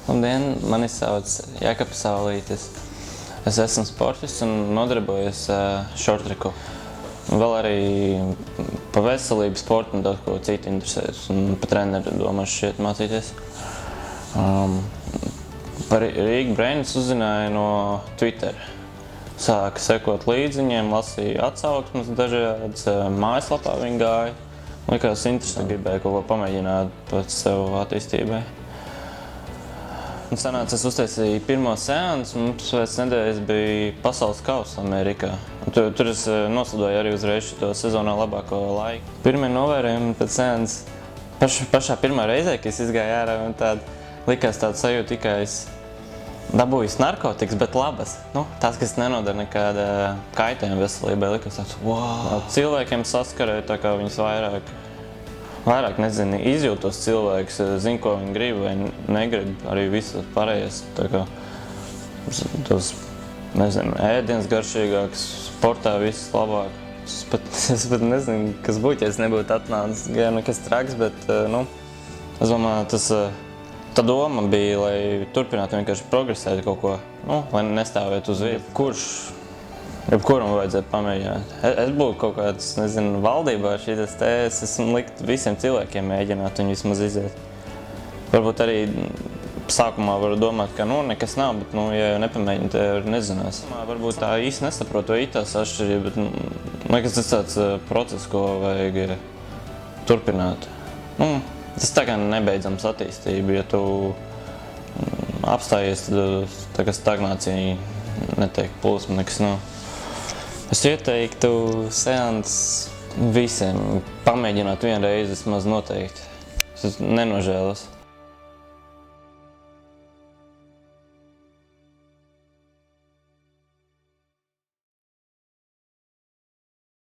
Labdien, mani sauc Jākaps Saulītis. Es esmu sportists un nodarbojos šortriku. Vēl arī pa veselību sportu un daudz ko citu interesēs. Un pa treneru domāšu šeit mācīties. Par Rīga Brainers uzzināju no Twitter. Sāka sekot līdzi viņiem, lasīju atsauksmes dažādas, mājaslapā viņi gāja. Likās interesanti, gribēju kaut ko pamēģināt pēc sev attīstībai. Un sanāca, es uztaisīju pirmo seansu, un pēc nedēļas bija pasaules kausa Amerikā. Tur es noslidoju arī uzreiz šo sezonā labāko laiku. Pirmie novērojumi pēc seansa pašā pirmā reizē, kad es izgāju ārā, un likās tāda sajūta, ka es dabūju narkotikas, bet labas. Tās, kas nenodara nekāda kaitējuma veselībai, likās tāds, wow! Cilvēkiem saskarēju, tā kā viņus vairāk nezinu, izjūtos cilvēks, zinu, ko viņi grib vai negrib, arī visu pārējais. Tā kā tos, nezinu, ēdienas garšīgāks, sportā viss labāk. Es pat nezinu, kas būtu, ja es nebūtu atnācis. Jā, nekas traks, bet, es domāju, tā doma bija, lai turpinātu vienkārši progresēt kaut ko, lai nestāvētu uz vietu. Jebkuram vajadzētu pamēģināt. Es būtu kaut kāds, nezinu, valdībā šitas te, es esmu likt visiem cilvēkiem mēģināt un vismaz iziet. Varbūt arī sākumā varu domāt, ka nekas nav, bet, ja jau nepamēģina, tad jau nezinās. Varbūt tā īsti nesaprotu, vai tās atšķirība, bet, liekas, tas tāds process, ko vajag turpināt. Tas tā kā nebeidzams attīstība, ja tu apstājies, tad tā kā stagnācija netiek plūsma, nekas nav. Es ieteiktu seansu visiem pamēģināt vienu reizi vismaz noteikti. Es nenožēlos.